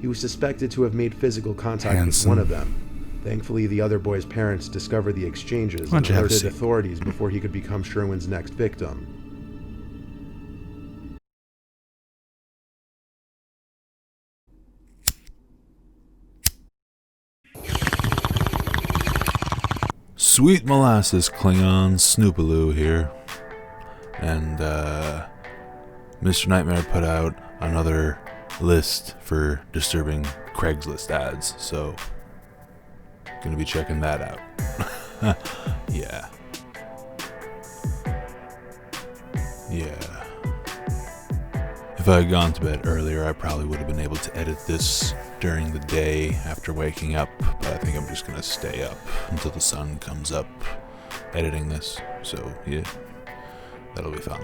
He was suspected to have made physical contact with one of them. Thankfully, the other boy's parents discovered the exchanges and alerted authorities before he could become Sherwin's next victim. Sweet molasses Klingon Snoopaloo here. And Mr. Nightmare put out another list for disturbing Craigslist ads, so gonna be checking that out. Yeah. If I had gone to bed earlier, I probably would have been able to edit this during the day after waking up, but I think I'm just gonna stay up until the sun comes up editing this, so yeah, that'll be fun.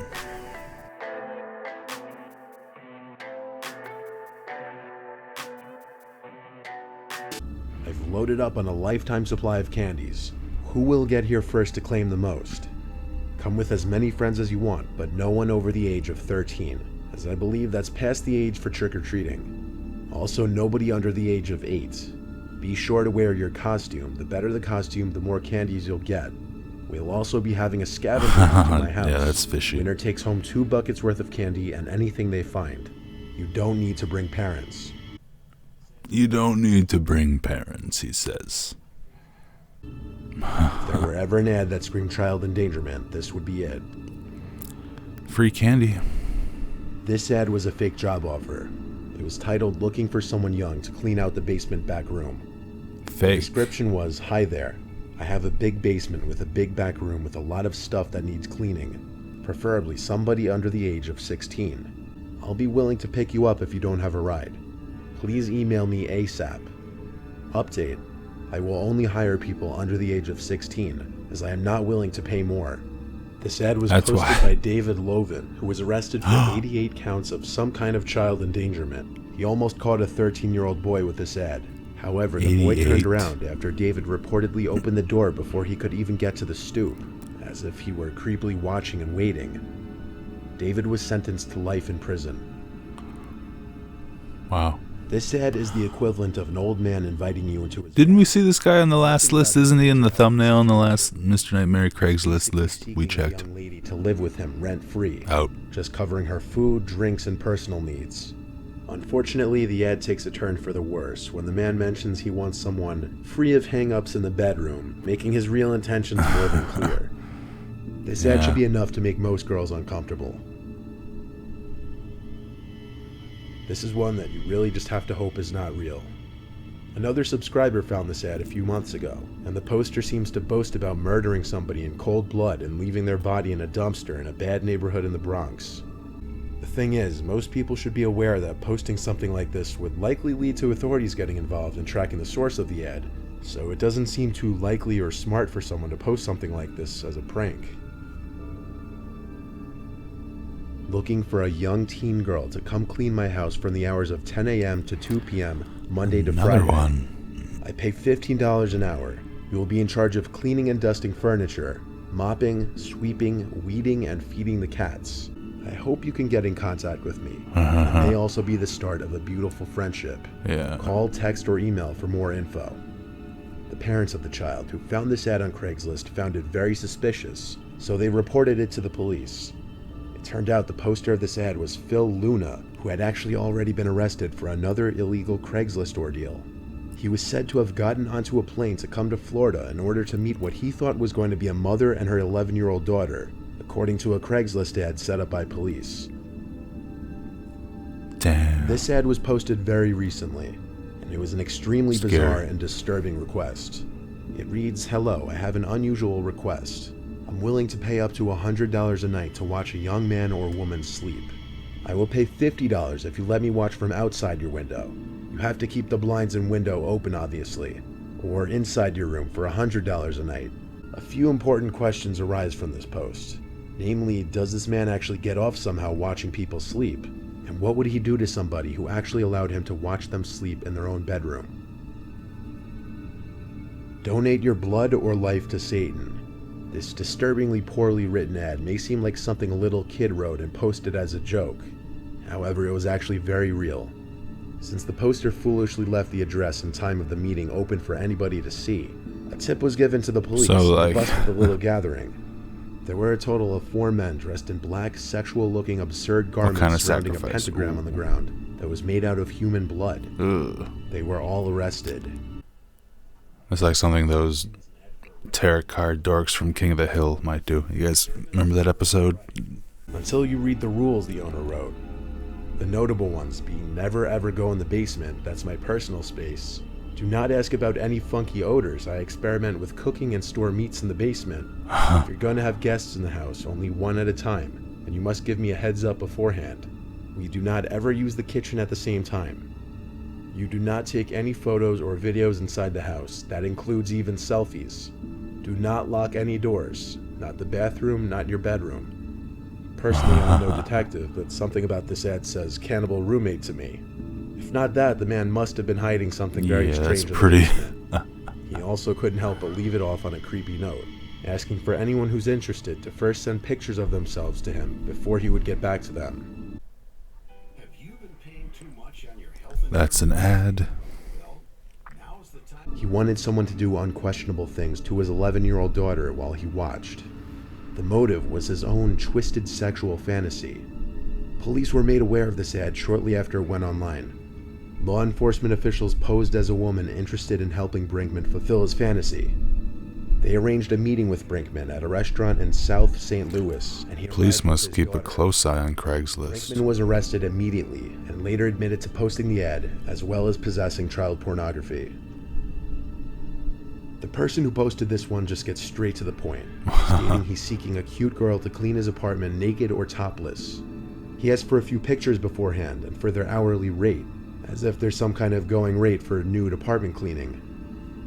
I've loaded up on a lifetime supply of candies. Who will get here first to claim the most? Come with as many friends as you want, but no one over the age of 13, as I believe that's past the age for trick-or-treating. Also, nobody under the age of 8. Be sure to wear your costume. The better the costume, the more candies you'll get. We'll also be having a scavenger hunt in my house. Yeah, that's fishy. Winner takes home 2 buckets worth of candy and anything they find. You don't need to bring parents. You don't need to bring parents, he says. If there were ever an ad that screamed child endangerment, this would be it. Free candy. This ad was a fake job offer. It was titled "Looking for Someone Young to Clean Out the Basement Back Room." Fake. The description was, "Hi there. I have a big basement with a big back room with a lot of stuff that needs cleaning. Preferably somebody under the age of 16. I'll be willing to pick you up if you don't have a ride. Please email me ASAP. Update. I will only hire people under the age of 16, as I am not willing to pay more." This ad was posted by David Loven, who was arrested for 88 counts of some kind of child endangerment. He almost caught a 13-year-old boy with this ad. However, the boy turned around after David reportedly opened the door before he could even get to the stoop, as if he were creepily watching and waiting. David was sentenced to life in prison. Wow. This ad is the equivalent of an old man inviting you into his... Didn't we see this guy on the last list? Isn't he in the thumbnail on the last Mr. Nightmare Craigslist list we checked? A young lady to live with him rent-free, Out. just covering her food, drinks, and personal needs. Unfortunately, the ad takes a turn for the worse when the man mentions he wants someone free of hang-ups in the bedroom, making his real intentions more than clear. This ad should be enough to make most girls uncomfortable. This is one that you really just have to hope is not real. Another subscriber found this ad a few months ago, and the poster seems to boast about murdering somebody in cold blood and leaving their body in a dumpster in a bad neighborhood in the Bronx. The thing is, most people should be aware that posting something like this would likely lead to authorities getting involved and tracking the source of the ad, so it doesn't seem too likely or smart for someone to post something like this as a prank. Looking for a young teen girl to come clean my house from the hours of 10 a.m. to 2 p.m. Monday to Friday. I pay $15 an hour. You will be in charge of cleaning and dusting furniture, mopping, sweeping, weeding, and feeding the cats. I hope you can get in contact with me. It may also be the start of a beautiful friendship. Call, text, or email for more info. The parents of the child who found this ad on Craigslist found it very suspicious, so they reported it to the police. Turned out the poster of this ad was Phil Luna, who had actually already been arrested for another illegal Craigslist ordeal. He was said to have gotten onto a plane to come to Florida in order to meet what he thought was going to be a mother and her 11-year-old daughter, according to a Craigslist ad set up by police. Damn. This ad was posted very recently, and it was an extremely bizarre and disturbing request. It reads, "Hello, I have an unusual request. I'm willing to pay up to $100 a night to watch a young man or woman sleep. I will pay $50 if you let me watch from outside your window. You have to keep the blinds and window open, obviously, or inside your room for $100 a night." A few important questions arise from this post. Namely, does this man actually get off somehow watching people sleep? And what would he do to somebody who actually allowed him to watch them sleep in their own bedroom? Donate your blood or life to Satan. This disturbingly poorly written ad may seem like something a little kid wrote and posted as a joke. However, it was actually very real. Since the poster foolishly left the address and time of the meeting open for anybody to see, a tip was given to the police and busted the little gathering. There were a total of 4 men dressed in black, sexual-looking, absurd garments surrounding a pentagram on the ground that was made out of human blood. Ugh. They were all arrested. It's like something those tarot card dorks from King of the Hill might do. You guys remember that episode? Until you read the rules, the owner wrote. The notable ones being never ever go in the basement, that's my personal space. Do not ask about any funky odors. I experiment with cooking and store meats in the basement. If you're going to have guests in the house, only one at a time, and you must give me a heads up beforehand. We do not ever use the kitchen at the same time. You do not take any photos or videos inside the house. That includes even selfies. Do not lock any doors. Not the bathroom, not your bedroom. Personally, I'm no detective, but something about this ad says cannibal roommate to me. If not that, the man must have been hiding something very strange in the basement. He also couldn't help but leave it off on a creepy note, asking for anyone who's interested to first send pictures of themselves to him before he would get back to them. Have you been paying too much on your health insurance? That's an ad. Well, now's the time. He wanted someone to do unquestionable things to his 11-year-old daughter while he watched. The motive was his own twisted sexual fantasy. Police were made aware of this ad shortly after it went online. Law enforcement officials posed as a woman interested in helping Brinkman fulfill his fantasy. They arranged a meeting with Brinkman at a restaurant in South St. Louis, and he Police must keep a close eye on Craigslist. Brinkman was arrested immediately and later admitted to posting the ad, as well as possessing child pornography. The person who posted this one just gets straight to the point, stating he's seeking a cute girl to clean his apartment naked or topless. He asked for a few pictures beforehand and for their hourly rate, as if there's some kind of going rate for nude apartment cleaning.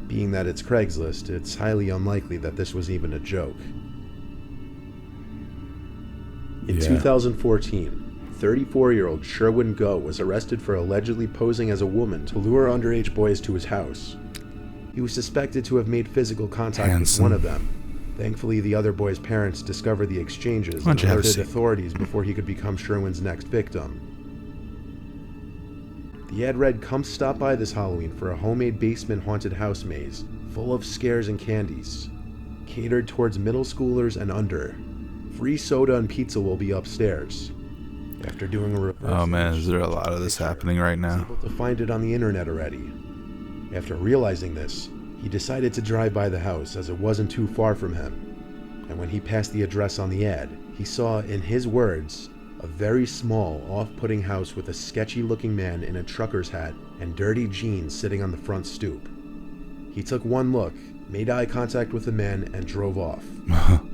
Being that it's Craigslist, it's highly unlikely that this was even a joke. In 2014, 34-year-old Sherwin Go was arrested for allegedly posing as a woman to lure underage boys to his house. He was suspected to have made physical contact with one of them. Thankfully, the other boy's parents discovered the exchanges and alerted authorities before he could become Sherwin's next victim. The ad read, "Come stop by this Halloween for a homemade basement haunted house maze, full of scares and candies. Catered towards middle schoolers and under. Free soda and pizza will be upstairs." After doing a reverse Oh man, is there a lot of this happening right now? able to find it on the internet already. After realizing this, he decided to drive by the house as it wasn't too far from him. And when he passed the address on the ad, he saw, in his words, a very small, off-putting house with a sketchy-looking man in a trucker's hat and dirty jeans sitting on the front stoop. He took one look, made eye contact with the man, and drove off.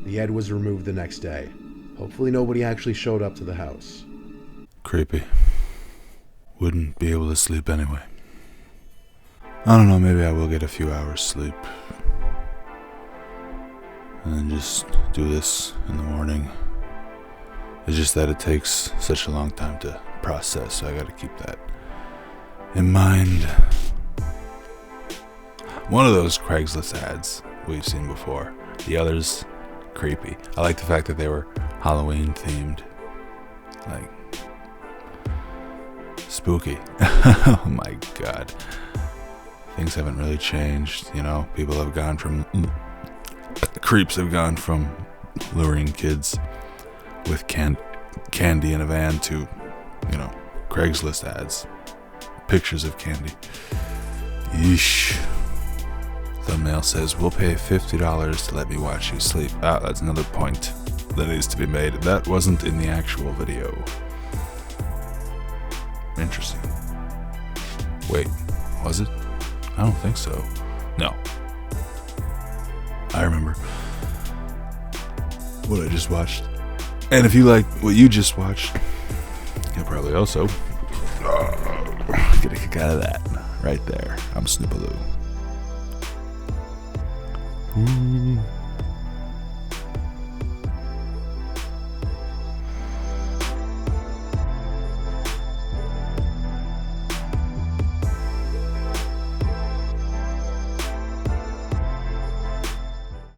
The ad was removed the next day. Hopefully nobody actually showed up to the house. Creepy. Wouldn't be able to sleep anyway. I don't know, maybe I will get a few hours sleep. And then just do this in the morning. It's just that it takes such a long time to process, so I gotta keep that in mind. One of those Craigslist ads we've seen before. The others, creepy. I like the fact that they were Halloween themed. Like, spooky. Oh my god. Things haven't really changed, you know. People have gone from... creeps have gone from luring kids with candy in a van to, you know, Craigslist ads. Pictures of candy. Yeesh. Thumbnail says, "We'll pay $50 to let me watch you sleep." Ah, that's another point that needs to be made. That wasn't in the actual video. Interesting. Wait, was it? I don't think so. No. I remember what I just watched. And if you like what you just watched, you'll probably also get a kick out of that right there. I'm Snoopaloo.